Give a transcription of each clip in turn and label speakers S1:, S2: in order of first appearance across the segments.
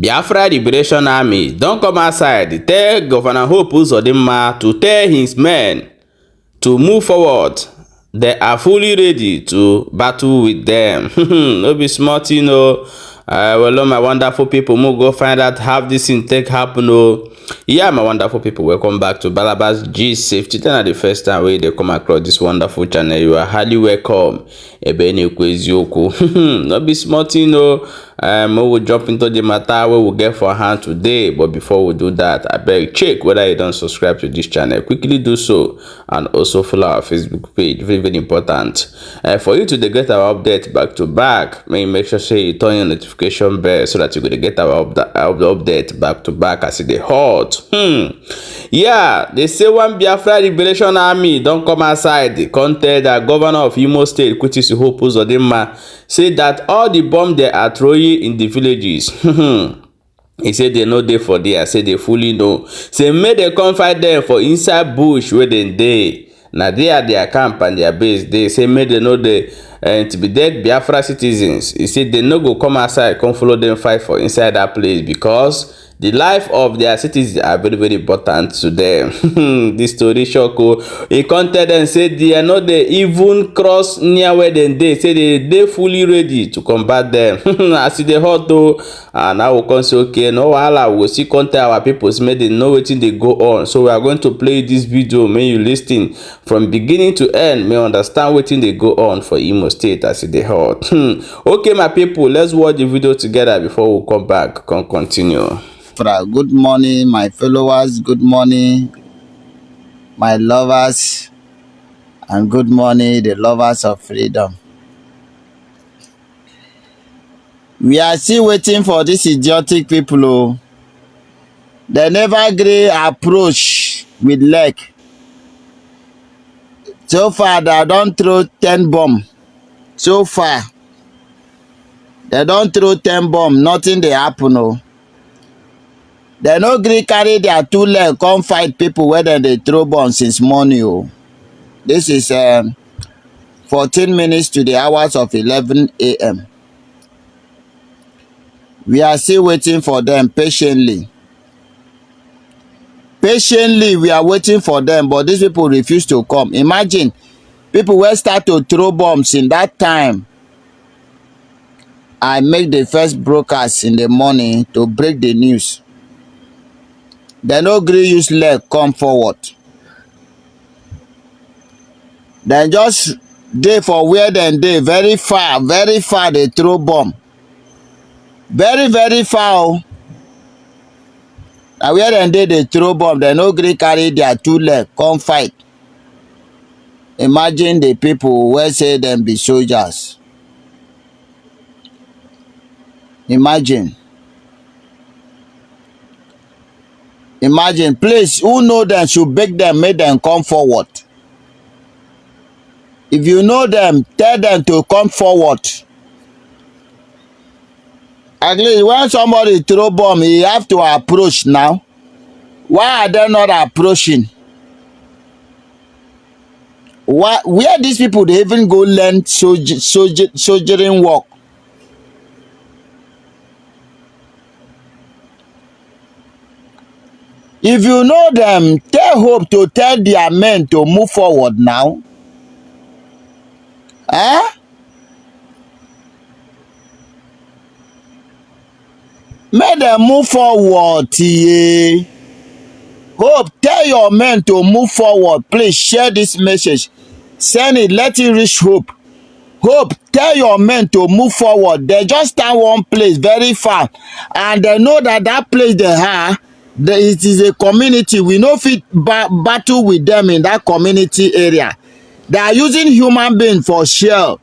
S1: Biafra Liberation Army don't come outside, tell Governor Hope Uzodinma to tell his men to move forward. They are fully ready to battle with them. No be smart, you know. Well, my wonderful people, we'll go find out how this thing take happen. Yeah, my wonderful people, welcome back to Balabas G Safety. Then at the first time where they come across this wonderful channel, you are highly welcome. Not be smart, you know. We will jump into the matter we will get for hand today. But before we do that, I beg check whether you don't subscribe to this channel. Quickly do so, and also follow our Facebook page. Very, very important. For you to get our update back to back, make sure say you turn your notification bell so that you will get our update back to back as it hot. Yeah, they say one Biafra Liberation Army don't come outside. The content that Governor of Imo State, Kuti Hope Uzodinma, say that all the bomb they are throwing in the villages. He said they know they for there. I said they fully know. Say may they come fight them for inside bush where they. Now they are their camp and their base. They say may they know they intimidate Biafra citizens. He said they no go come outside, come follow them fight for inside that place because the life of their citizens are very, very important to them. This story shock. He counted and said they are not they even cross near where they say they fully ready to combat them. As they hot though, and now we can say okay, no wahala, we will see contact our people, so may they know what they go on. So we are going to play this video. May you listen from beginning to end. May understand what they go on for Imo State as they hot. Okay, my people, let's watch the video together before we come back. Continue.
S2: Good morning, my followers. Good morning, my lovers. And good morning, the lovers of freedom. We are still waiting for these idiotic people. Oh. They never agree approach with leg. So far, they don't throw 10 bombs. So far, they don't throw 10 bombs. Nothing they happen. Oh. They no gree carry their 2 legs come fight people whether they throw bombs since morning. Oh. This is 14 minutes to the hours of 11 a.m. We are still waiting for them patiently. Patiently, we are waiting for them, but these people refuse to come. Imagine, people will start to throw bombs in that time. I make the first broadcast in the morning to break the news. They no gree use leg come forward. Then just dey for where dem dey very far they throw bomb. Very, very far. Now where dem dey they throw bomb, they no gree carry their 2 legs come fight. Imagine the people who say them be soldiers. Imagine, please, who know them should beg them, make them come forward. If you know them, tell them to come forward. At least when somebody throw bomb, he have to approach now. Why are they not approaching? Where these people they even go learn soldiering work? If you know them, tell Hope to tell their men to move forward now. Make them move forward. Yeah. Hope, tell your men to move forward. Please share this message. Send it, let it reach Hope. Hope, tell your men to move forward. They just stand one place very far. And they know that that place they are, it is a community. We no fit battle with them in that community area. They are using human being for shell.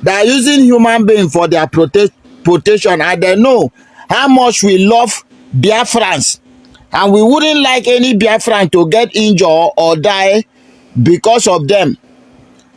S2: They are using human being for their protection. And they know how much we love Biafrans. And we wouldn't like any Biafran to get injured or die because of them.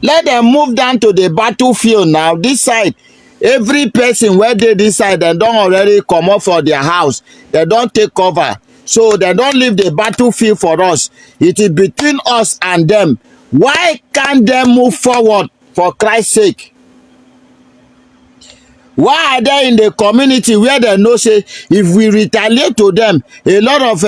S2: Let them move down to the battlefield now. This side, every person where they this side, they don't already come up for their house. They don't take cover. So they don't leave the battlefield for us. It is between us and them. Why can't they move forward, for Christ's sake? Why are they in the community where they know say if we retaliate to them, a lot of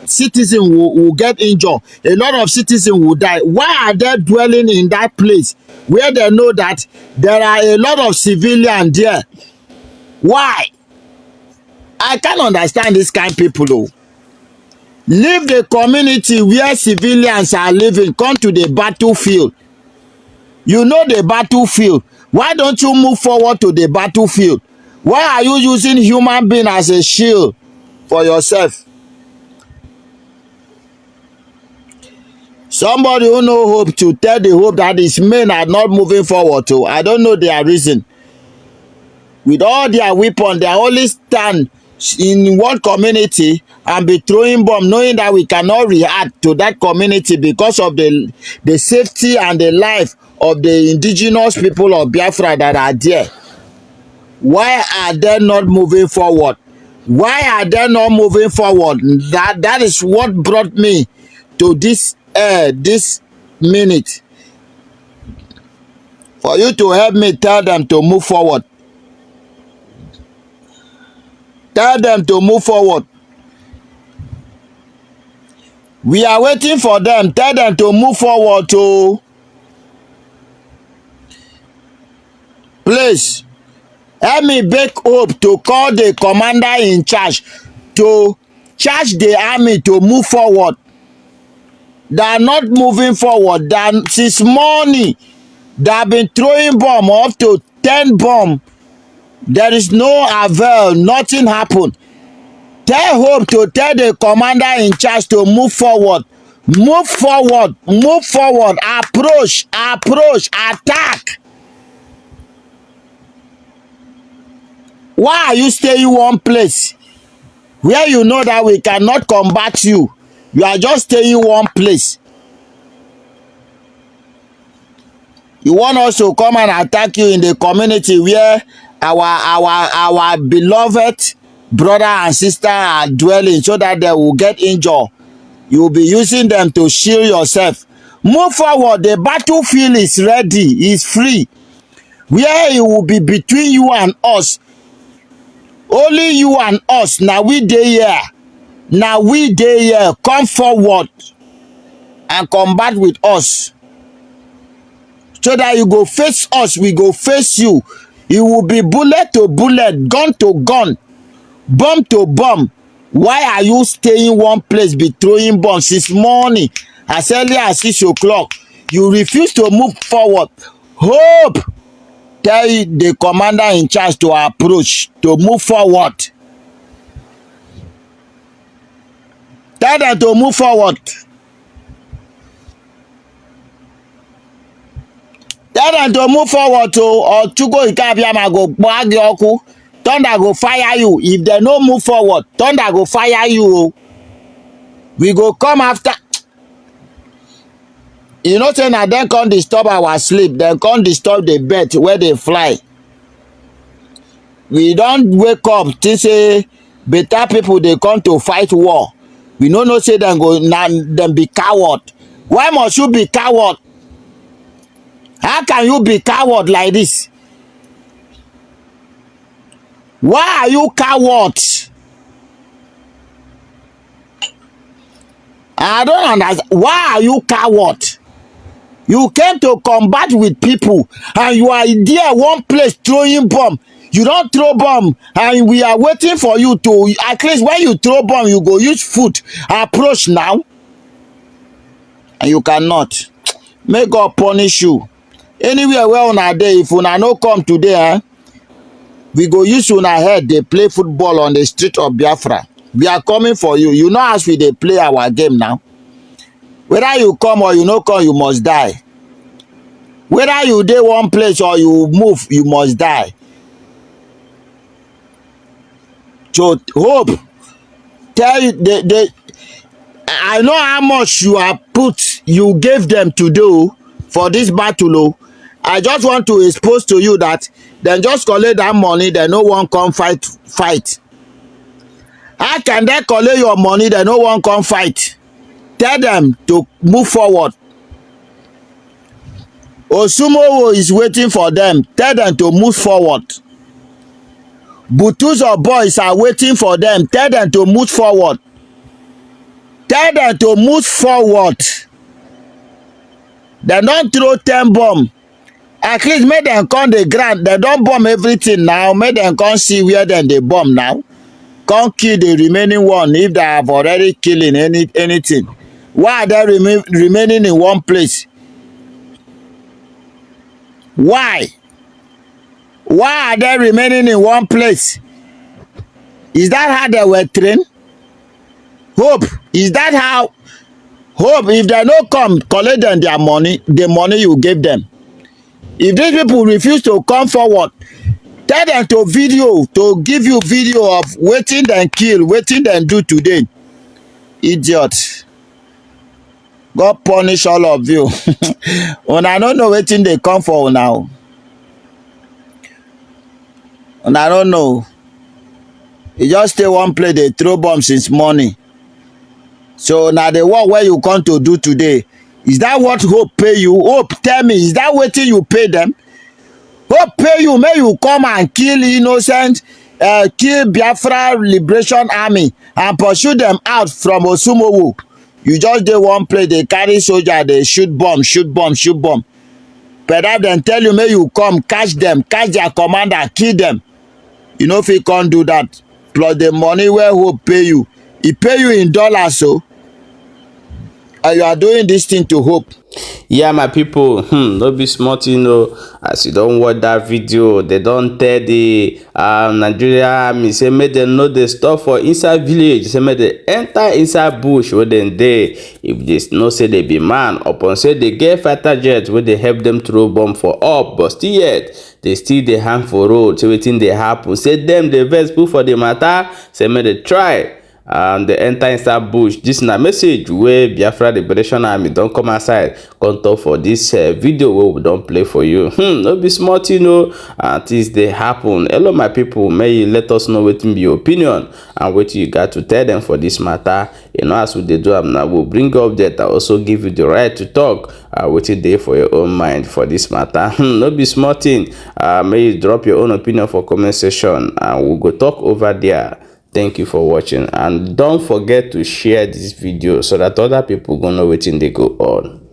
S2: citizens will get injured, a lot of citizens will die? Why are they dwelling in that place where they know that there are a lot of civilians there? Why? I can't understand this kind of people though. Leave the community where civilians are living, come to the battlefield. You know the battlefield. Why don't you move forward to the battlefield? Why are you using human being as a shield for yourself? Somebody who know hope to tell the hope that his men are not moving forward to. I don't know their reason. With all their weapons, they only stand in one community and be throwing bomb, knowing that we cannot react to that community because of the safety and the life of the indigenous people of Biafra that are there. Why are they not moving forward? Why are they not moving forward? That is what brought me to this minute. For you to help me tell them to move forward. Tell them to move forward. We are waiting for them. Tell them to move forward to. Please, help me beg Hope to call the commander in charge to charge the army to move forward. They are not moving forward. Since morning, they have been throwing bomb up to 10 bomb. There is no avail. Nothing happened. Tell Hope to tell the commander in charge to move forward. Move forward. Move forward. Approach. Approach. Attack. Why are you staying one place where you know that we cannot combat you? You are just staying one place. You want us to come and attack you in the community where our beloved brother and sister are dwelling, so that they will get injured. You will be using them to shield yourself. Move forward. The battlefield is ready. It's free. Where it will be between you and us. Only you and us. Now we dey here. Now we dey here. Come forward and combat with us. So that you go face us, we go face you. It will be bullet to bullet, gun to gun, bomb to bomb. Why are you staying one place, be throwing bombs since morning, as early as 6 o'clock? You refuse to move forward. Hope, tell the commander in charge to approach, to move forward. Tell them to move forward. Tell them to move forward to, or Chugo Ikabiama go bag yoku. Thunder go fire you. If they no move forward, thunder go fire you. We go come after. You know, saying that then can't disturb our sleep. Then can't disturb the bed where they fly. We don't wake up to say better people they come to fight war. We no say them go them be coward. Why must you be coward? How can you be coward like this? Why are you cowards? I don't understand. Why are you coward? You came to combat with people and you are there one place throwing bomb. You don't throw bomb and we are waiting for you to, at least when you throw bomb, you go use foot. Approach now. And you cannot. May God punish you. Anywhere where una dey, if una no come today, we go use una head. They play football on the street of Biafra. We are coming for you. You know as we dey play our game now. Whether you come or you no come, you must die. Whether you dey one place or you move, you must die. So Hope, tell you I know how much you gave them to do for this battle. I just want to expose to you that then just collect that money, they no one come fight. How can they collect your money, they no one come fight? Tell them to move forward. Osumowo is waiting for them. Tell them to move forward. Butuzo boys are waiting for them. Tell them to move forward. Tell them to move forward. They don't throw 10 bomb. At least make them come the ground. They don't bomb everything now. Make them come see where then they bomb now. Come kill the remaining one if they have already killing anything. Why are they remaining in one place? Why? Why are they remaining in one place? Is that how they were trained? Hope. Is that how? Hope, if they don't come, collect them their money, the money you give them. If these people refuse to come forward, tell them to give you video of waiting then kill, waiting then do today. Idiot. God punish all of you. When I don't know waiting they come for now. And I don't know. You just stay one place, they throw bombs since morning. So now the work where you come to do today, is that what Hope pay you? Hope, tell me, is that waiting you pay them? Hope pay you, may you come and kill innocent, kill Biafra Liberation Army and pursue them out from Osumowo. You just do one place, they carry soldier, they shoot bomb, shoot bomb, shoot bomb. But that then tell you, may you come, catch them, catch their commander, kill them. You know if you can't do that. Plus the money where Hope pay you. He pay you in dollars, so. And you are doing this thing to Hope.
S1: Yeah, my people, don't be smart, as you don't watch that video. They don't tell the Nigeria army, say make them know they stop for inside village, say make they enter inside bush where they dey. If they know say they be man, upon say they get fighter jets where they help them throw bomb for up, but still yet they still dey hang for road. So wetin dey happen? Say them the vex put for the matter, say make they try. They enter inside bush. This na message where Biafra Liberation Army don't come outside come talk for this video where we don't play for you. No be smart, things they happen. Hello my people, may you let us know what be your opinion and what you got to tell them for this matter. As we do am now, we'll bring up that I also give you the right to talk waiting there for your own mind for this matter. No be smart thing. May you drop your own opinion for comment section and we'll go talk over there. Thank you for watching and don't forget to share this video so that other people gonna know wetin dey go on.